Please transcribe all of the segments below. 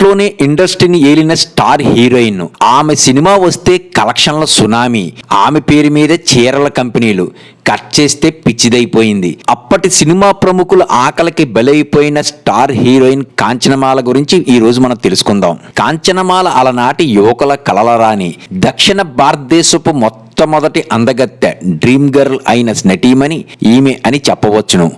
అప్పట్లోనే ఇండస్ట్రీని ఏలిన స్టార్ హీరోయిన్. ఆమె సినిమా వస్తే కలెక్షన్ల సునామీ. ఆమె పేరు మీద చీరల కంపెనీలు. కట్ చేస్తే పిచ్చిదైపోయింది. అప్పటి సినిమా ప్రముఖుల ఆకలికి బలైపోయిన స్టార్ హీరోయిన్ కాంచనమాల గురించి ఈ రోజు మనం తెలుసుకుందాం. కాంచనమాల అలనాటి యువకుల కలల రాణి. దక్షిణ భారతదేశపు మొట్టమొదటి అందగత్తె, డ్రీమ్ గర్ల్ అయిన నటీమణి ఈమె అని చెప్పవచ్చును.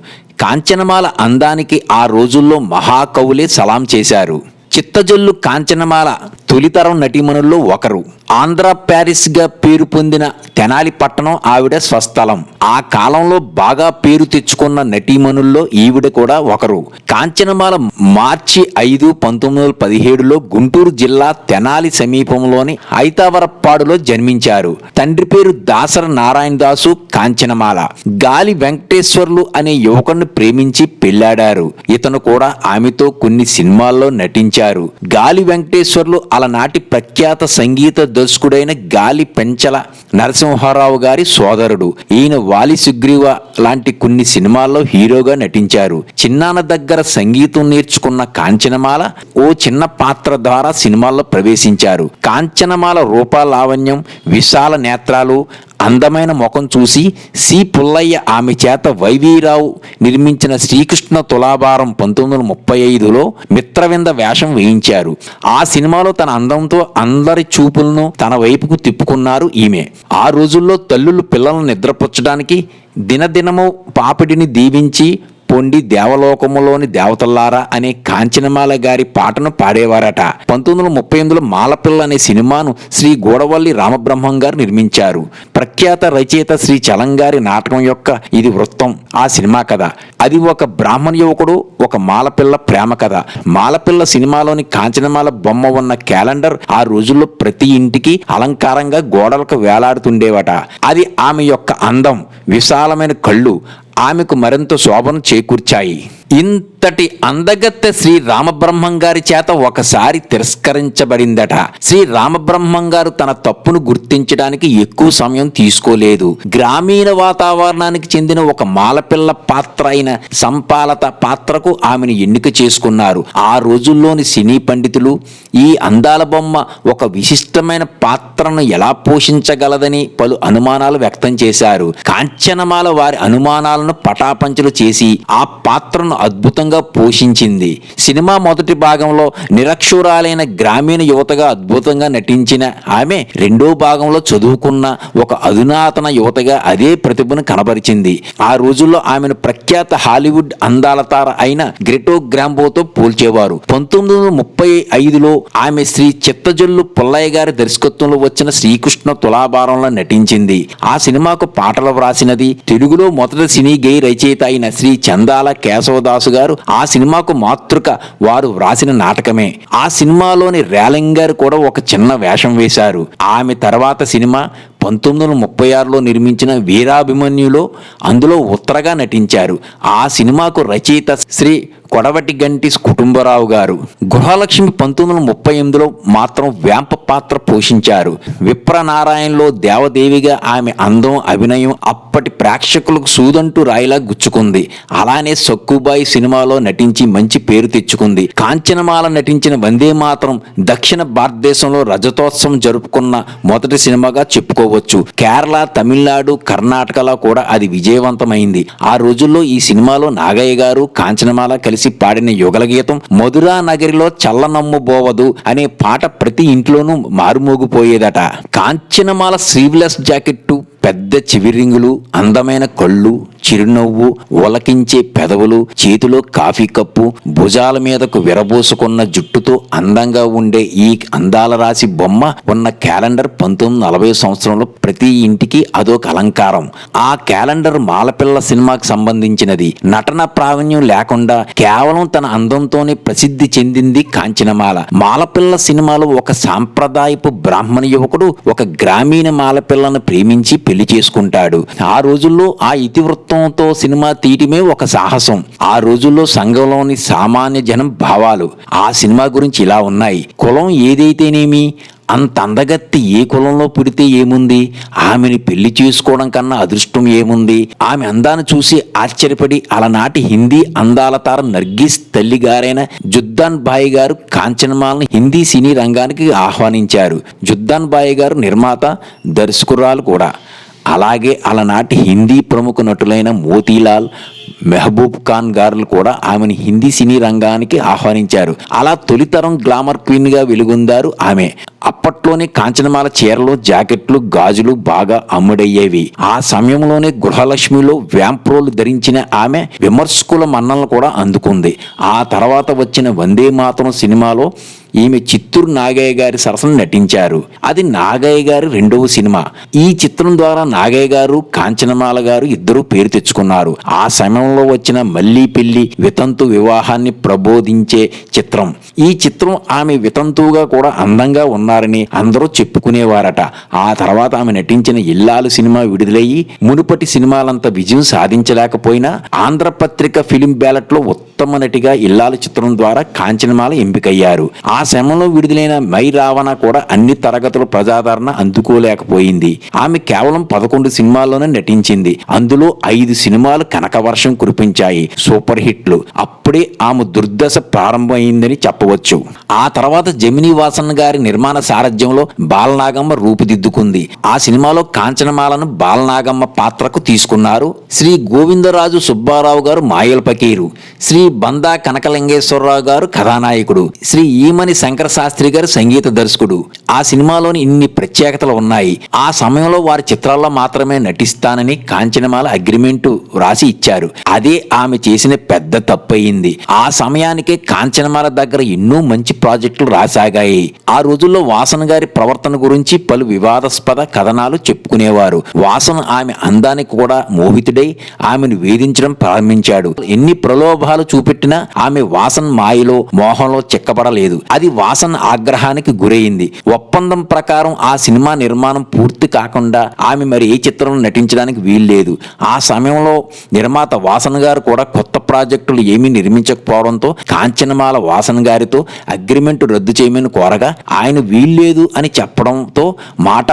కాంచనమాల అందానికి ఆ రోజుల్లో మహాకవులే సలాం చేశారు. చిత్తజొల్లు కాంచనమాల తొలితరం నటీమణుల్లో ఒకరు. ఆంధ్ర ప్యారిస్ గా పేరు పొందిన తెనాలి పట్టణం ఆవిడ స్వస్థలం. ఆ కాలంలో బాగా పేరు తెచ్చుకున్న నటీమణుల్లో ఈవిడ కూడా ఒకరు. కాంచనమాల మార్చి 5, 1917లో గుంటూరు జిల్లా తెనాలి సమీపంలోని ఐతావరప్పాడులో జన్మించారు. తండ్రి పేరు దాసర నారాయణ దాసు. కాంచనమాల గాలి వెంకటేశ్వర్లు అనే యువకుడిని ప్రేమించి పెళ్లాడారు. ఇతను కూడా ఆమెతో కొన్ని సినిమాల్లో నటించారు. గాలి వెంకటేశ్వర్లు అలనాటి ప్రఖ్యాత సంగీత దర్శకుడైన గాలి పెంచల నరసింహారావు గారి సోదరుడు. ఈయన వాలి సుగ్రీవ లాంటి కొన్ని సినిమాల్లో హీరోగా నటించారు. చిన్నాన్న దగ్గర సంగీతం నేర్చుకున్న కాంచనమాల ఓ చిన్న పాత్ర ద్వారా సినిమాల్లో ప్రవేశించారు. కాంచనమాల రూపలావణ్యం, విశాల నేత్రాలు, అందమైన ముఖం చూసి సి పుల్లయ్య ఆమె చేత వైవీరావు నిర్మించిన శ్రీకృష్ణ తులాభారం 1935లో మిత్రవింద వేషం వేయించారు. ఆ సినిమాలో తన అందంతో అందరి చూపులను తన వైపుకు తిప్పుకున్నారు ఈమె. ఆ రోజుల్లో తల్లులు పిల్లలను నిద్రపుచ్చడానికి దినదినము పాపిడిని దీవించి పొండి దేవలోకములోని దేవతల్లారా అనే కాంచనమాల గారి పాటను పాడేవారట. 1938లో మాలపిల్ల అనే సినిమాను శ్రీ గూడవల్లి రామబ్రహ్మం గారు నిర్మించారు. ప్రఖ్యాత రచయిత శ్రీ చలంగారి నాటకం యొక్క ఇది వృత్తం. ఆ సినిమా కథ అది ఒక బ్రాహ్మణ యువకుడు, ఒక మాలపిల్ల ప్రేమ కథ. మాలపిల్ల సినిమాలోని కాంచనమాల బొమ్మ ఉన్న క్యాలెండర్ ఆ రోజుల్లో ప్రతి ఇంటికి అలంకారంగా గోడలకు వేలాడుతుండేవట. అది ఆమె యొక్క అందం, విశాలమైన కళ్ళు ఆమెకు మరింత శోభను చేకూర్చాయి. ఇంతటి అందగత్తె శ్రీ రామబ్రహ్మం గారి చేత ఒకసారి తిరస్కరించబడిందట. శ్రీ రామబ్రహ్మం గారు తన తప్పును గుర్తించడానికి ఎక్కువ సమయం తీసుకోలేదు. గ్రామీణ వాతావరణానికి చెందిన ఒక మాలపిల్ల పాత్ర అయిన సంపాలత పాత్రకు ఆమెను ఎన్నిక చేసుకున్నారు. ఆ రోజుల్లోని సినీ పండితులు ఈ అందాల బొమ్మ ఒక విశిష్టమైన పాత్రను ఎలా పోషించగలదని పలు అనుమానాలు వ్యక్తం చేశారు. కాంచనమాల వారి అనుమానాలను పటాపంచలు చేసి ఆ పాత్రను అద్భుతంగా పోషించింది. సినిమా మొదటి భాగంలో నిరక్షరాలైన గ్రామీణ యువతగా అద్భుతంగా నటించిన ఆమె రెండో భాగంలో చదువుకున్న ఒక అధునాతన యువతగా అదే ప్రతిభను కనబరిచింది. ఆ రోజుల్లో ఆమెను ప్రఖ్యాత హాలీవుడ్ అందాల తార అయిన గ్రెటో గ్రాంబోతో పోల్చేవారు. 1935లో ఆమె శ్రీ చిత్తజొల్లు పుల్లయ్య గారి దర్శకత్వంలో వచ్చిన శ్రీకృష్ణ తులాభారంలో నటించింది. ఆ సినిమాకు పాటలు వ్రాసినది తెలుగులో మొదటి సినీ గేయ రచయిత అయిన శ్రీ చందాల కేశవదాసు గారు. ఆ సినిమాకు మాతృక వారు వ్రాసిన నాటకమే. ఆ సినిమాలోని రేలంగ్ గారు కూడా ఒక చిన్న వేషం వేశారు. ఆమె తర్వాత సినిమా 1936లో నిర్మించిన వీరాభిమన్యులో అందులో ఉత్తరగా నటించారు. ఆ సినిమాకు రచయిత శ్రీ కొడవటి గంటి కుటుంబరావు గారు. గృహలక్ష్మి 1938లో మాత్రం వేంప పాత్ర పోషించారు. విప్రనారాయణలో దేవదేవిగా ఆమె అందం, అభినయం అప్పటి ప్రేక్షకులకు సూదంటూ రాయిలా గుచ్చుకుంది. అలానే సక్కుబాయి సినిమాలో నటించి మంచి పేరు తెచ్చుకుంది. కాంచనమాల నటించిన వందే మాతరం దక్షిణ భారతదేశంలో రజతోత్సవం జరుపుకున్న మొదటి సినిమాగా చెప్పుకోవచ్చు. కేరళ, తమిళనాడు, కర్ణాటకలో కూడా అది విజయవంతమైంది. ఆ రోజుల్లో ఈ సినిమాలో నాగయ్య గారు, కాంచనమాల కలిసి పాడిన యుగల గీతం మధురా నగరిలో చల్లనమ్ము బోవదు అనే పాట ప్రతి ఇంట్లోనూ మారుమోగిపోయేదట. కాంచనమాల స్లీవ్లెస్ జాకెట్టు, పెద్ద చివిరింగులు, అందమైన కళ్ళు, చిరునవ్వు, ఒలకించే పెదవులు, చేతిలో కాఫీ కప్పు, భుజాల మీదకు విరబోసుకున్న జుట్టుతో అందంగా ఉండే ఈ అందాల రాశి బొమ్మ ఉన్న క్యాలెండర్ 1940 సంవత్సరంలో ప్రతి ఇంటికి అదొక అలంకారం. ఆ క్యాలెండర్ మాలపిల్ల సినిమాకు సంబంధించినది. నటన ప్రావీణ్యం లేకుండా కేవలం తన అందంతోనే ప్రసిద్ధి చెందింది కాంచనమాల. మాలపిల్ల సినిమాలో ఒక సాంప్రదాయపు బ్రాహ్మణ యువకుడు ఒక గ్రామీణ మాలపిల్లను ప్రేమించి పెళ్లి చేసుకుంటాడు. ఆ రోజుల్లో ఆ ఇతివృత్తంతో సినిమా తీయటమే ఒక సాహసం. ఆ రోజుల్లో సంఘంలోని సామాన్య జనం భావాలు ఆ సినిమా గురించి ఇలా ఉన్నాయి. కులం ఏదైతేనేమి అంత అందగత్తి ఏ కులంలో పుడితే ఏముంది, ఆమెని పెళ్లి చేసుకోవడం కన్నా అదృష్టం ఏముంది. ఆమె అందాన్ని చూసి ఆశ్చర్యపడి అలనాటి హిందీ అందాల తార నర్గిస్ తల్లిగారైన జుద్దాన్ బాయి గారు కాంచనమాలను హిందీ సినీ రంగానికి ఆహ్వానించారు. జుద్దాన్ బాయి గారు నిర్మాత, దర్శకురాలు కూడా. అలాగే అలనాటి హిందీ ప్రముఖ నటులైన మోతీలాల్, మెహబూబ్ ఖాన్ గారు కూడా ఆమెను హిందీ సినీ రంగానికి ఆహ్వానించారు. అలా తొలితరం గ్లామర్ క్వీన్ గా వెలుగొందారు ఆమె. అప్పట్లోనే కాంచనమాల చీరలు, జాకెట్లు, గాజులు బాగా అమ్ముడయ్యేవి. ఆ సమయంలోనే గృహలక్ష్మిలో వ్యాంప్రోలు ధరించిన ఆమె విమర్శకుల మన్నలను కూడా అందుకుంది. ఆ తర్వాత వచ్చిన వందే మాతరం సినిమాలో ఈమె చిత్తూరు నాగయ్య గారి సరసన నటించారు. అది నాగయ్య గారి రెండవ సినిమా. ఈ చిత్రం ద్వారా నాగయ్య గారు, కాంచనమాల గారు ఇద్దరూ పేరు తెచ్చుకున్నారు. ఆ సమయంలో వచ్చిన మళ్ళీ పెళ్లి వితంతు వివాహాన్ని ప్రబోధించే చిత్రం. ఈ చిత్రం ఆమె వితంతువుగా కూడా అందంగా ఉన్నారని అందరూ చెప్పుకునేవారట. ఆ తర్వాత ఆమె నటించిన ఇల్లాలు సినిమా విడుదలయ్యి మునుపటి సినిమాలంత విజయం సాధించలేకపోయినా ఆంధ్రపత్రిక ఫిలిం బ్యాలెట్ లో ఉత్తమ నటిగా ఇల్లాలు చిత్రం ద్వారా కాంచనమాల ఎంపికయ్యారు. ఆ సమయంలో విడుదలైన మై రావణ కూడా అన్ని తరగతుల ప్రజాదరణ అందుకోలేకపోయింది. ఆమె కేవలం 11 సినిమాల్లోనే నటించింది. అందులో 5 సినిమాలు కనకవర్షం కురిపించాయి, సూపర్ హిట్లు. అప్పుడే ఆమె దుర్దశ ప్రారంభమైందని చెప్పవచ్చు. ఆ తర్వాత జమినీ వాసన్ గారి నిర్మాణ సారథ్యంలో బాలనాగమ్మ రూపుదిద్దుకుంది. ఆ సినిమాలో కాంచనమాలను బాలనాగమ్మ పాత్రకు తీసుకున్నారు శ్రీ గోవిందరాజు సుబ్బారావు గారు మాయల పకీరు, శ్రీ బందా కనకలింగేశ్వరరావు గారు కథానాయకుడు, శ్రీ ఈమని శంకర శాస్త్రి గారు సంగీత దర్శకుడు. ఆ సినిమాలోని ఇన్ని ప్రత్యేకతలు ఉన్నాయి. ఆ సమయంలో వారి చిత్రాల్లో మాత్రమే నటిస్తానని కాంచనమాల అగ్రిమెంటు వ్రాసి ఇచ్చారు. అదే ఆమె చేసిన పెద్ద తప్పయింది. ఆ సమయానికే కాంచనమాల దగ్గర ఎన్నో మంచి ప్రాజెక్టులు రాసాగాయి. ఆ రోజుల్లో వాసన్ గారి ప్రవర్తన గురించి పలు వివాదాస్పద కథనాలు చెప్పుకునేవారు. వాసన్ ఆమె అందానికి కూడా మోహితుడై ఆమెను వేధించడం ప్రారంభించాడు. ఎన్ని ప్రలోభాలు చూపెట్టినా ఆమె వాసన్ మాయలో మోహంలో చిక్కబడలేదు. అది వాసన్ ఆగ్రహానికి గురైంది. ఒప్పందం ప్రకారం ఆ సినిమా నిర్మాణం పూర్తి కాకుండా ఆమె మరి ఏ చిత్రంలో నటించడానికి వీల్లేదు. ఆ సమయంలో నిర్మాత వాసన్ గారు కూడా కొత్త ప్రాజెక్టులు ఏమీ నిర్మించకపోవడంతో కాంచనమాల వాసన్ గారితో అగ్రిమెంట్ రద్దు చేయమని కోరగా ఆయన వీల్లేదు అని చెప్పడంతో మాట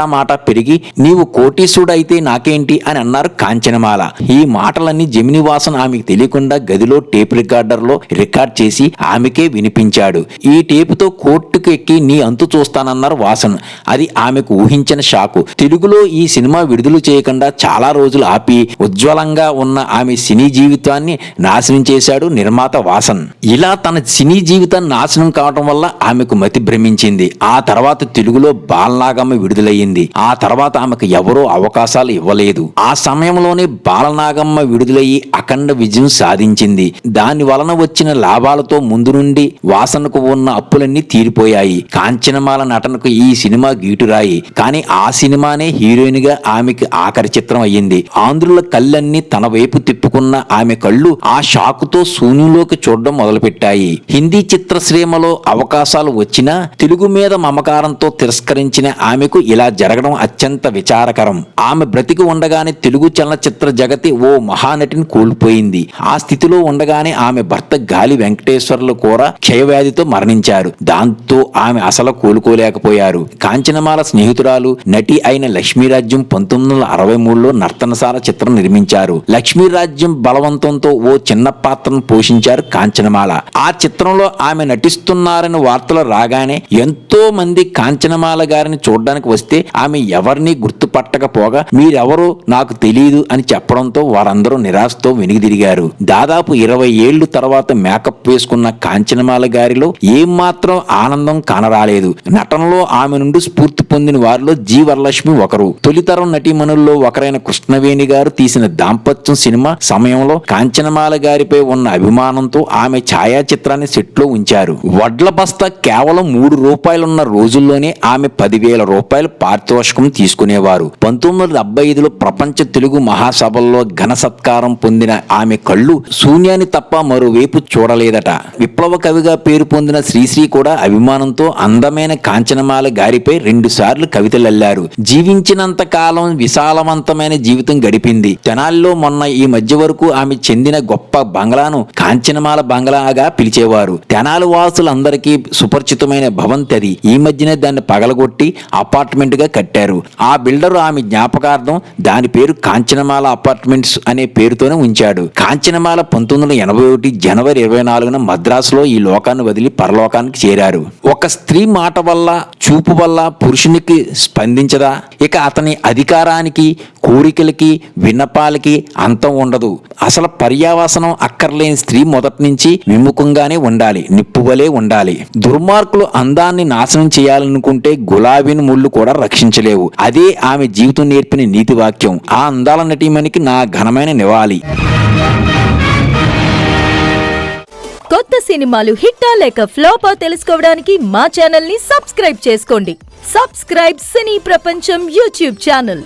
పెరిగి నీవు కోటీశ్వరుడు అయితే నాకేంటి అని అన్నారు కాంచనమాల. ఈ మాటలన్నీ జమినీ వాసన్ ఆమెకు తెలియకుండా గదిలో టేప్ రికార్డర్లో రికార్డ్ చేసి ఆమెకే వినిపించాడు. ఈ టేపుతో కోర్టుకు ఎక్కి నీ అంతు చూస్తానన్నారు వాసన్. అది ఆమెకు ఊహించిన షాకు. తెలుగులో ఈ సినిమా విడుదల చేయకుండా చాలా రోజులు ఆపి ఉజ్వలంగా ఉన్న ఆమె సినీ జీవితాన్ని నాశనం చేశాడు నిర్మాత వాసన్. ఇలా తన సినీ జీవితాన్ని నాశనం కావడం వల్ల ఆమెకు మతి భ్రమించింది. ఆ తర్వాత తెలుగులో బాలనాగమ్మ విడుదలయ్యింది. ఆ తర్వాత ఆమెకు ఎవరో అవకాశాలు ఇవ్వలేదు. ఆ సమయంలోనే బాలనాగమ్మ విడుదలయ్యి అఖండ విజయం సాధించింది. దాని వలన వచ్చిన లాభాలతో ముందు నుండి వాసనకు ఉన్న అప్పులన్నీ తీరిపోయాయి. కాంచనమాల నటనకు ఈ సినిమా గీటురాయి. కానీ ఆ సినిమానే హీరోయిన్ గా ఆమెకి ఆఖరి చిత్రం అయ్యింది. ఆంధ్రుల కళ్ళన్నీ తన వైపు తిప్పుకున్న ఆమె కళ్ళు ఆ షాకుతో శూన్యంలోకి చూడడం మొదలుపెట్టాయి. హిందీ చిత్రశ్రీమలో అవకాశాలు వచ్చినా తెలుగు మీద మమకారంతో తిరస్కరించిన ఆమెకు ఇలా జరగడం అత్యంత విచారకరం. ఆమె బ్రతికి ఉండగానే తెలుగు చలనచిత్ర జగతి ఓ మహానటిని కోల్పోయింది. ఆ స్థితిలో ఉండగానే ఆమె భర్త గాలి వెంకటేశ్వర్లు కూడా క్షయవ్యాధితో మరణించారు. దాంతో ఆమె అసలు కోలుకోలేకపోయారు. కాంచనమాల స్నేహితురాలు నటి అయిన లక్ష్మీరాజ్యం 1963లో నర్తనశాల చిత్రం నిర్మించారు. లక్ష్మీరాజ్యం బలవంతంతో ఓ చిన్న పాత్రను పోషించారు కాంచనమాల. ఆ చిత్రంలో ఆమె నటిస్తున్నారని వార్తలు రాగానే ఎంతో మంది కాంచనమాల గారిని చూడడానికి వస్తే ఆమె ఎవరిని గుర్తుపట్టకపోగా మీరెవరో నాకు తెలియదు అని చెప్పడంతో వారందరూ నిరాశతో వెనుదిరిగారు. దాదాపు 20 ఏళ్లు తర్వాత మేకప్ వేసుకున్న కాంచనమాల గారిలో ఏమాత్రం ఆనందం కానరాలేదు. నటనలో ఆమె నుండి స్ఫూర్తి పొందిన వారిలో జి వరలక్ష్మి ఒకరు. తొలితరం నటీమణుల్లో ఒకరైన కృష్ణవేణి గారు తీసిన దాంపత్యం సినిమా సమయంలో కాంచనమాల గారిపై ఉన్న అభిమానంతో ఆమె ఛాయాచిత్రాన్ని సెట్లో ఉంచారు. వడ్ల బస్తా కేవలం ₹3 రోజుల్లోనే ఆమె 10,000 రూపాయలు పారితోషికం తీసుకునేవారు. 1975లో ప్రపంచ తెలుగు మహాసభల్లో ఘన సత్కారం పొందిన ఆమె కళ్ళు శూన్యాన్ని తప్ప మరోవైపు చూడలేదట. విప్లవ కవిగా పేరు పొందిన శ్రీశ్రీ కూడా అభిమానంతో అందమైన కాంచనమాల గారిపై 2 సార్లు కవితలల్లారు. జీవించినంత కాలం విశాలవంతమైన జీవితం గడిపింది. తెనాలిలో మొన్న ఈ మధ్య వరకు ఆమె చెందిన గొప్ప బంగ్లాను కాంచనమాల బంగ్లాగా పిలిచేవారు. తెనాలి వాసులందరికీ సుపరిచితమైన భవంతి అది. ఈ మధ్యనే దాన్ని పగలగొట్టి అపార్ట్మెంట్ గా కట్టారు. ఆ బిల్డర్ ఆమె జ్ఞాపకార్థం దాని పేరు కాంచనమాల అపార్ట్మెంట్స్ అనే పేరుతోనే ఉంచాడు. కాంచనమాల 1981 జనవరి 24న మద్రాసులో ఈ లోకాన్ని వదిలి పరలోకానికి చేరారు. ఒక స్త్రీ మాట వల్ల, చూపు వల్ల పురుషునికి స్పందించదా? ఇక అతని అధికారానికి, కోరికలకి, విన్నపాలకి అంతం ఉండదు. అసలు పర్యావసనం అక్కర్లేని స్త్రీ మొదటి నుంచి విముఖంగానే ఉండాలి, నిప్పువలే ఉండాలి. దుర్మార్గులు అందాన్ని నాశనం చేయాలనుకుంటే గులాబీని ముళ్ళు కూడా రక్షించలేవు. అదే ఆమె జీవితం నేర్పిన నీతి వాక్యం. ఆ అందాల నటీమణికి నా ఘనమైన నివాళి. కొత్త సినిమాలు హిట్టా లేక ఫ్లాపా తెలుసుకోవడానికి మా ఛానల్ ని సబ్స్క్రైబ్ చేసుకోండి. సబ్స్క్రైబ్ సినీ ప్రపంచం యూట్యూబ్ ఛానల్.